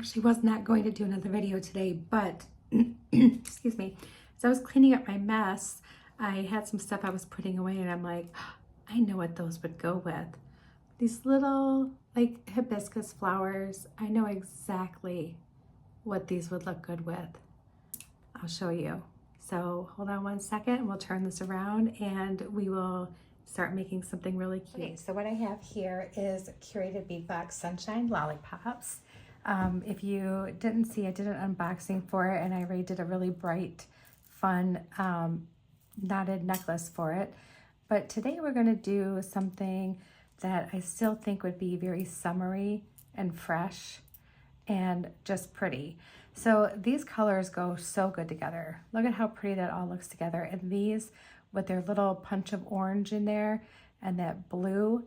actually was not going to do another video today, but excuse me, as I was cleaning up my mess, I had some stuff I was putting away and I'm like, I know what those would go with. These little like hibiscus flowers, I know exactly what these would look good with. I'll show you. So hold on one second and we'll turn this around and we will start making something really cute. Okay, so what I have here is Curated Bead Box Sunshine Lollipops. If you didn't see, I did an unboxing for it and I already did a really bright, fun knotted necklace for it. But today we're going to do something that I still think would be very summery and fresh and just pretty. So these colors go so good together. Look at how pretty that all looks together. And these with their little punch of orange in there and that blue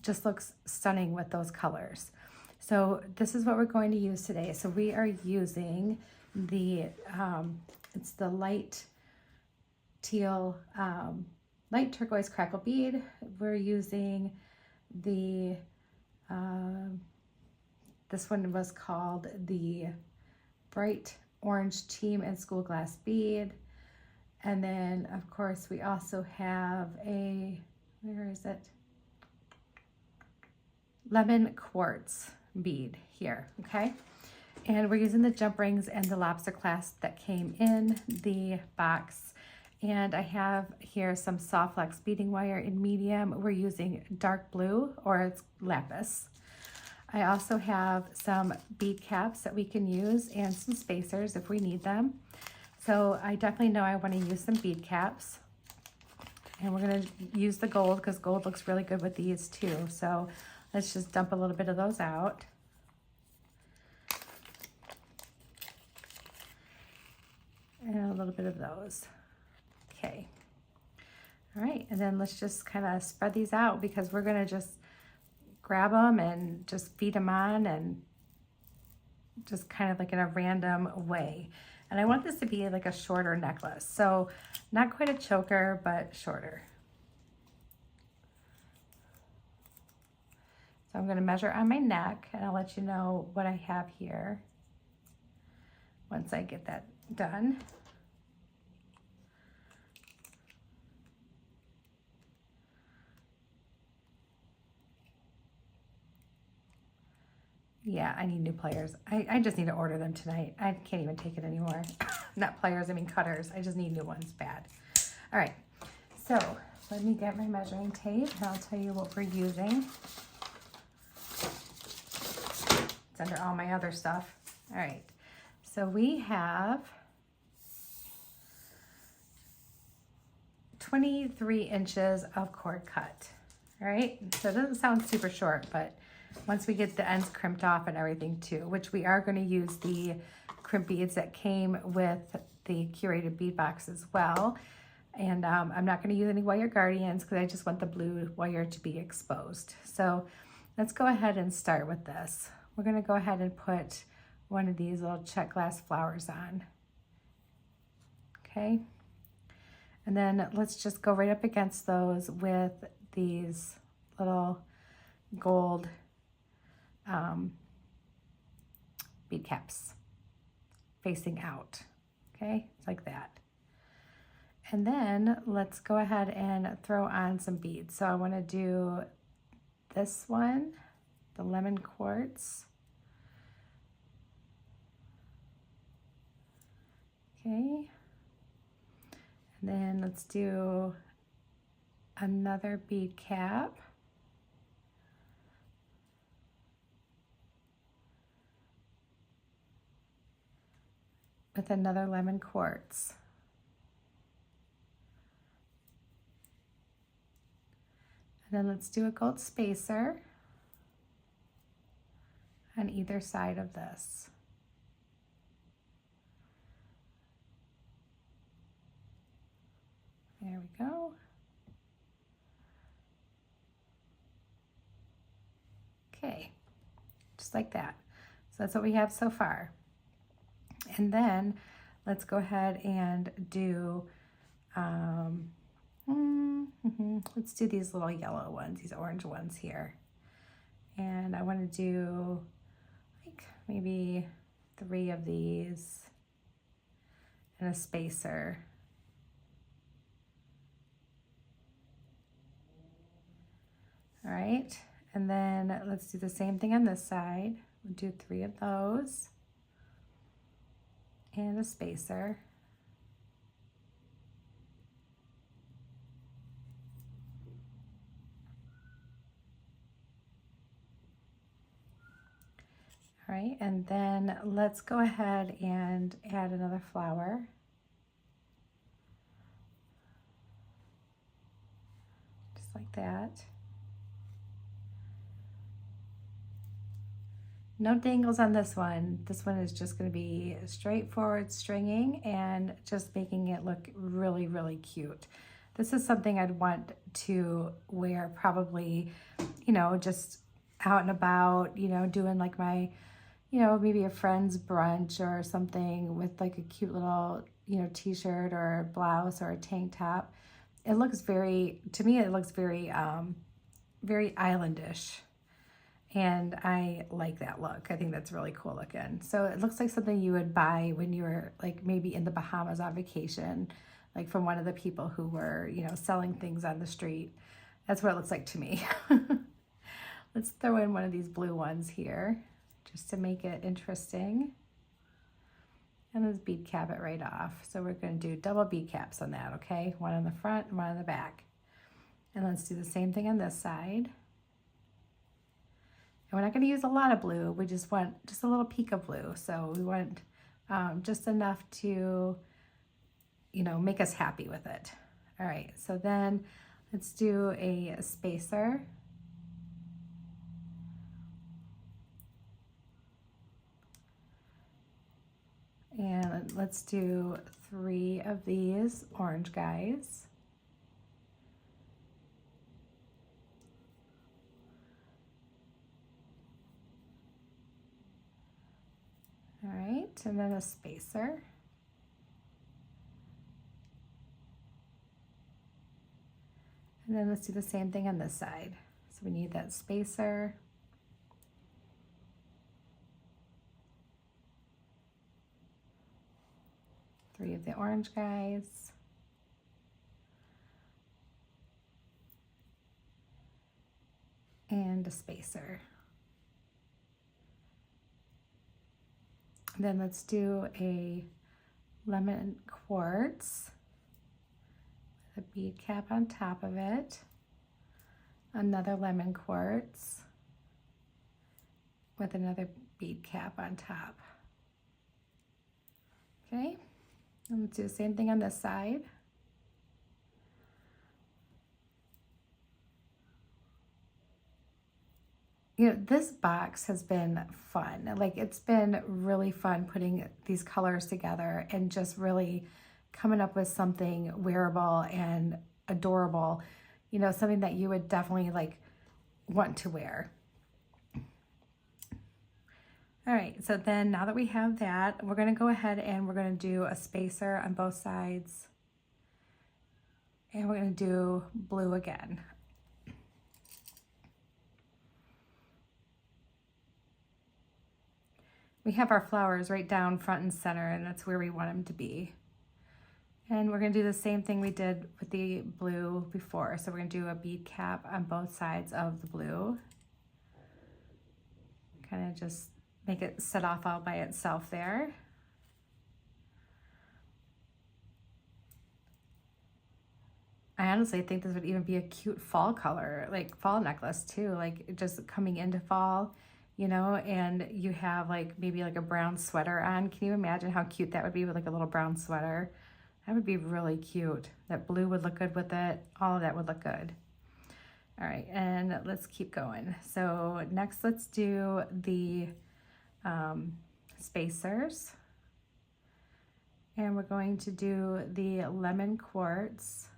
just looks stunning with those colors. So this is what we're going to use today. So we are using the, it's the light teal, light turquoise crackle bead. We're using the, this one was called the bright orange team and school glass bead. And then of course we also have a, where is it? Lemon quartz bead here, okay? And we're using the jump rings and the lobster clasp that came in the box. And I have here some soft flex beading wire in medium. We're using dark blue or it's lapis. I also have some bead caps that we can use and some spacers if we need them. So I definitely know I want to use some bead caps. And we're going to use the gold because gold looks really good with these too. So let's just dump a little bit of those out. And a little bit of those. Okay. All right. And then let's just kind of spread these out because we're going to just grab them and just feed them on and just kind of like in a random way. And I want this to be like a shorter necklace. So not quite a choker, but shorter. So I'm going to measure on my neck and I'll let you know what I have here once I get that done. Yeah, I need new pliers. I just need to order them tonight. I can't even take it anymore. Not pliers, I mean cutters. I just need new ones bad. All right, so let me get my measuring tape and I'll tell you what we're using. It's under all my other stuff. All right, so we have 23 inches of cord cut. All right, so it doesn't sound super short, but once we get the ends crimped off and everything too, which we are going to use the crimp beads that came with the Curated Bead Box as well. And I'm not going to use any wire guardians because I just want the blue wire to be exposed. So let's go ahead and start with this. We're going to go ahead and put one of these little check glass flowers on. Okay. And then let's just go right up against those with these little gold bead caps facing out, okay, like that. And then let's go ahead and throw on some beads. So I want to do this one, the lemon quartz. Okay. And then let's do another bead cap. With another lemon quartz. And then let's do a gold spacer on either side of this. There we go. Okay, just like that. So that's what we have so far. And then let's go ahead and do, let's do these little yellow ones, these orange ones here. And I want to do like like maybe 3 of these and a spacer. All right, and then let's do the same thing on this side. We'll do 3 of those and a spacer. All right, and then let's go ahead and add another flower. Just like that. No dangles on this one. This one is just going to be straightforward stringing and just making it look really, really cute. This is something I'd want to wear probably, you know, just out and about, you know, doing like my, you know, maybe a friend's brunch or something with like a cute little, you know, t-shirt or a blouse or a tank top. It looks very, to me, it looks very, very islandish. And I like that look. I think that's really cool looking. So it looks like something you would buy when you were like maybe in the Bahamas on vacation, like from one of the people who were, you know, selling things on the street. That's what it looks like to me. Let's throw in one of these blue ones here just to make it interesting. And let's bead cap it right off. So we're going to do double bead caps on that, okay? One on the front and one on the back. And let's do the same thing on this side. We're not going to use a lot of blue. We just want just a little peak of blue. So we want just enough to, you know, make us happy with it. All right, so then let's do a spacer. And let's do 3 of these orange guys. All right, and then a spacer. And then let's do the same thing on this side. So we need that spacer. Three of the orange guys. And a spacer. Then let's do a lemon quartz with a bead cap on top of it, another lemon quartz with another bead cap on top. Okay, and let's do the same thing on this side. You know, this box has been fun. Like, it's been really fun putting these colors together and just really coming up with something wearable and adorable, you know, something that you would definitely like want to wear. All right, so then now that we have that, we're gonna go ahead and we're gonna do a spacer on both sides. And we're gonna do blue again. We have our flowers right down front and center, and that's where we want them to be. And we're gonna do the same thing we did with the blue before. So we're gonna do a bead cap on both sides of the blue. Kind of just make it set off all by itself there. I honestly think this would even be a cute fall color, like fall necklace too, like just coming into fall, you know, and you have like maybe like a brown sweater on. Can you imagine how cute that would be with like a little brown sweater? That would be really cute. That blue would look good with it. All of that would look good. All right, and let's keep going. So next let's do the spacers. And we're going to do the lemon quartz,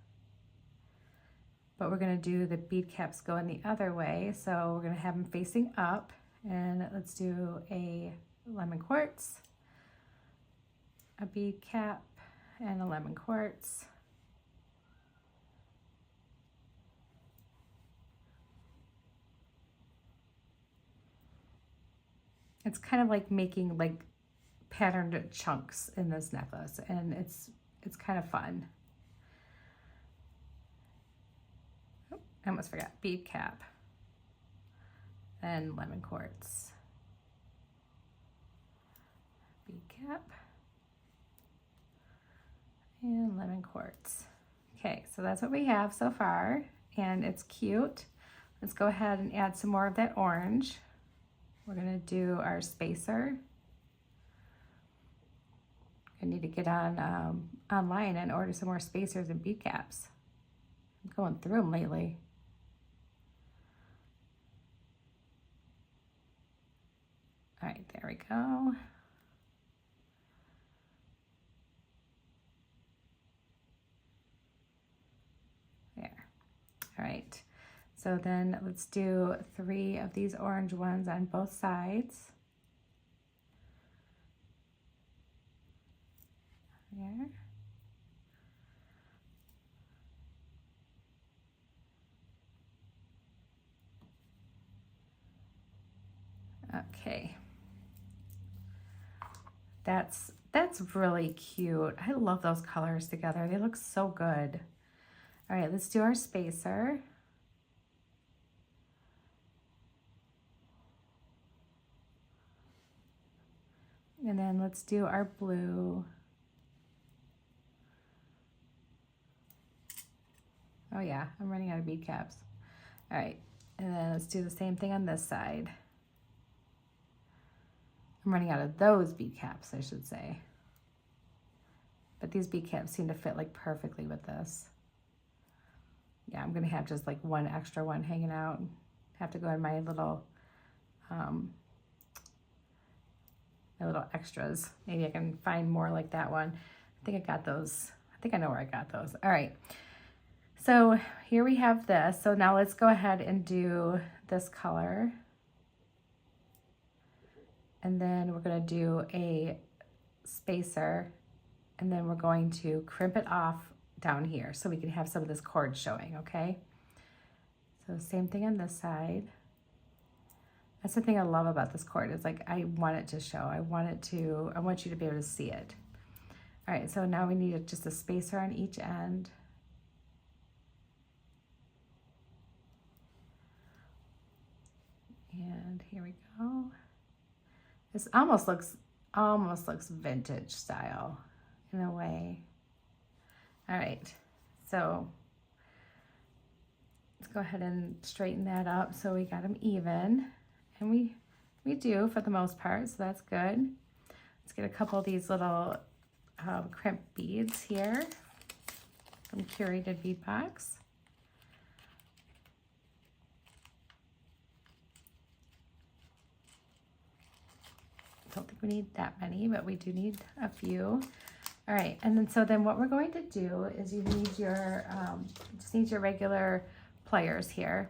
but we're gonna do the bead caps going the other way. So we're gonna have them facing up, and let's do a lemon quartz, a bead cap, and a lemon quartz. it's kind of like making like patterned chunks in this necklace, and it's kind of fun. Oh, I almost forgot bead cap and lemon quartz. Bead cap and lemon quartz. Okay, so that's what we have so far, and it's cute. Let's go ahead and add some more of that orange. We're gonna do our spacer. I need to get on online and order some more spacers and bead caps. I'm going through them lately. All right, there we go. There. All right. So then let's do 3 of these orange ones on both sides. There. Okay. That's really cute. I love those colors together. They look so good. All right, let's do our spacer. And then let's do our blue. Oh yeah, I'm running out of bead caps. All right, and then let's do the same thing on this side. I'm running out of those bead caps, I should say. But these bead caps seem to fit like perfectly with this. Yeah, I'm gonna have just like one extra one hanging out. Have to go in my little extras. Maybe I can find more like that one. I think I got those. I think I know where I got those. All right. So here we have this. So now let's go ahead and do this color. And then we're going to do a spacer, and then we're going to crimp it off down here so we can have some of this cord showing, okay? So same thing on this side. That's the thing I love about this cord, is like I want it to show. I want you to be able to see it. All right, so now we need just a spacer on each end. And here we go. This almost looks vintage style in a way. All right, so let's go ahead and straighten that up so we got them even. And we do for the most part, so that's good. Let's get a couple of these little crimp beads here from Curated Bead Box. Don't think we need that many, but we do need a few. All right, and then what we're going to do is you need your just need your regular pliers here.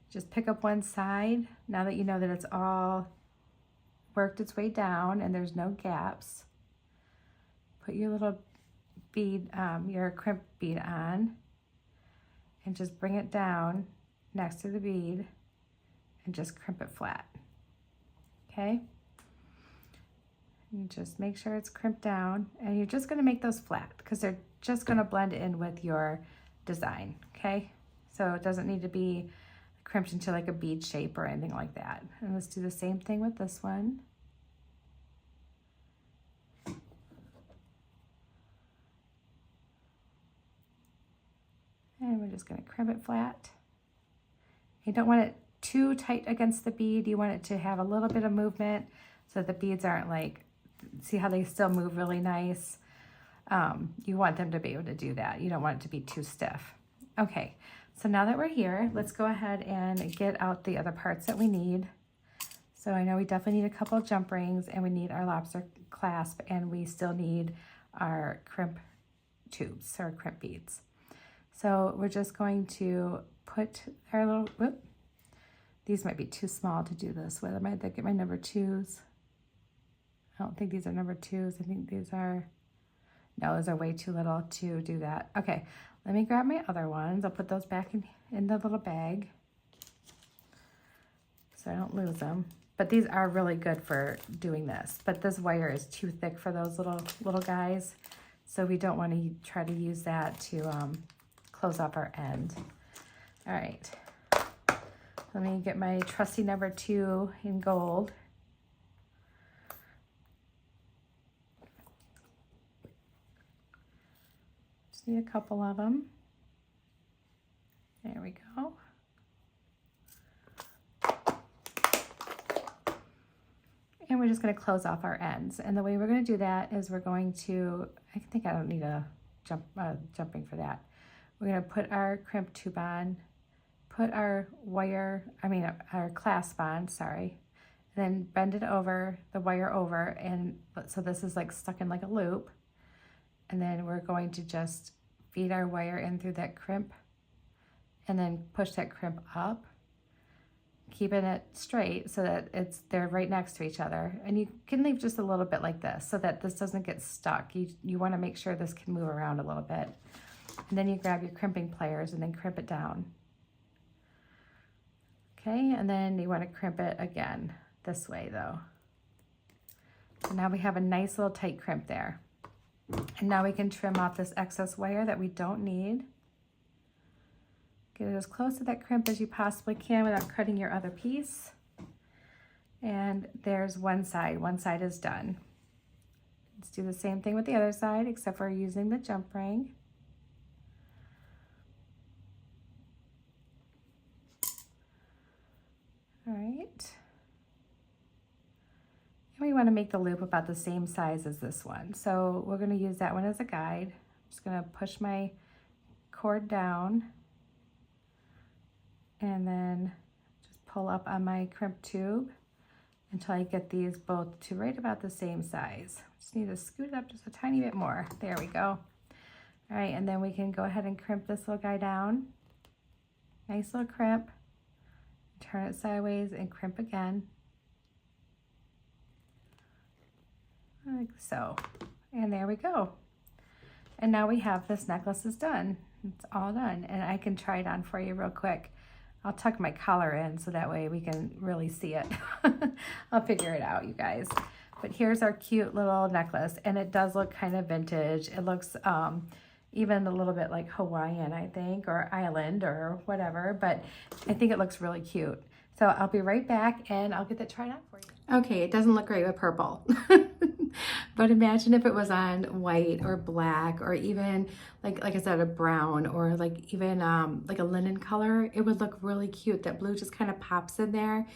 Just pick up one side. Now that you know that it's all worked its way down and there's no gaps, put your little bead, your crimp bead on, and just bring it down next to the bead and just crimp it flat. Okay? And just make sure it's crimped down, and you're just going to make those flat because they're just going to blend in with your design. Okay? So it doesn't need to be crimped into like a bead shape or anything like that. And let's do the same thing with this one. And we're just going to crimp it flat. You don't want it too tight against the bead. You want it to have a little bit of movement so that the beads aren't like, see how they still move really nice? You want them to be able to do that. You don't want it to be too stiff. Okay, so now that we're here, let's go ahead and get out the other parts that we need. So I know we definitely need a couple of jump rings, and we need our lobster clasp, and we still need our crimp tubes or crimp beads. So we're just going to put our little, whoop, these might be too small to do this with. I might get my number 2s. I don't think these are number 2s. I think these are, no, those are way too little to do that. Okay, let me grab my other ones. I'll put those back in the little bag so I don't lose them. but these are really good for doing this. But this wire is too thick for those little guys, so we don't want to try to use that to close off our end. All right, let me get my trusty number 2 in gold. Just need a couple of them. There we go. And we're just going to close off our ends. And the way we're going to do that is we're going to, I think I don't need a jumping for that. We're going to put our crimp tube on, put our our clasp on, sorry, and then bend it over, the wire over, and so this is like stuck in like a loop. And then we're going to just feed our wire in through that crimp and then push that crimp up, keeping it straight so that they're right next to each other. And you can leave just a little bit like this so that this doesn't get stuck. You want to make sure this can move around a little bit. And then you grab your crimping pliers and then crimp it down. Okay, and then you want to crimp it again this way though. So now we have a nice little tight crimp there. And now we can trim off this excess wire that we don't need. Get it as close to that crimp as you possibly can without cutting your other piece. And there's one side is done. Let's do the same thing with the other side, except for using the jump ring. All right. And we want to make the loop about the same size as this one. So we're going to use that one as a guide. I'm just going to push my cord down and then just pull up on my crimp tube until I get these both to right about the same size. Just need to scoot it up just a tiny bit more. There we go. All right, and then we can go ahead and crimp this little guy down. Nice little crimp. Turn it sideways and crimp again. Like so. And there we go. And now we have this necklace is done. It's all done. And I can try it on for you real quick. I'll tuck my collar in so that way we can really see it. I'll figure it out, you guys. But here's our cute little necklace, and it does look kind of vintage. It looks even a little bit like Hawaiian, I think, or island or whatever, but I think it looks really cute. So I'll be right back and I'll get that tried on for you. Okay, it doesn't look great with purple. But imagine if it was on white or black or even like I said, a brown or like even like a linen color. It would look really cute. That blue just kind of pops in there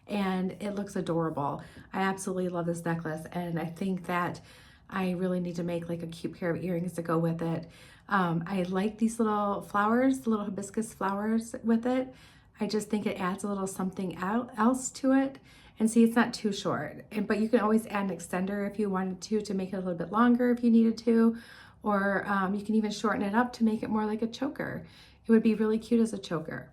and it looks adorable. I absolutely love this necklace, and I think that I really need to make like a cute pair of earrings to go with it. I like these little flowers, the little hibiscus flowers with it. I just think it adds a little something else to it. And see, it's not too short, but you can always add an extender if you wanted to make it a little bit longer if you needed to, or you can even shorten it up to make it more like a choker. It would be really cute as a choker.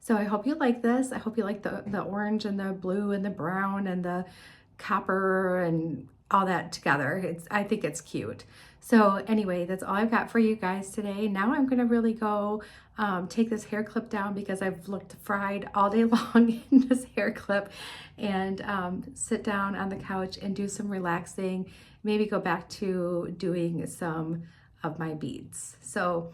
So I hope you like this. I hope you like the orange and the blue and the brown and the copper and all that together. I think it's cute. So anyway, that's all I've got for you guys today. Now I'm gonna really go take this hair clip down because I've looked fried all day long in this hair clip, and sit down on the couch and do some relaxing, maybe go back to doing some of my beads. So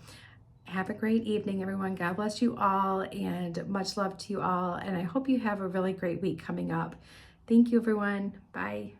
have a great evening, everyone. God bless you all, and much love to you all. And I hope you have a really great week coming up. Thank you, everyone. Bye.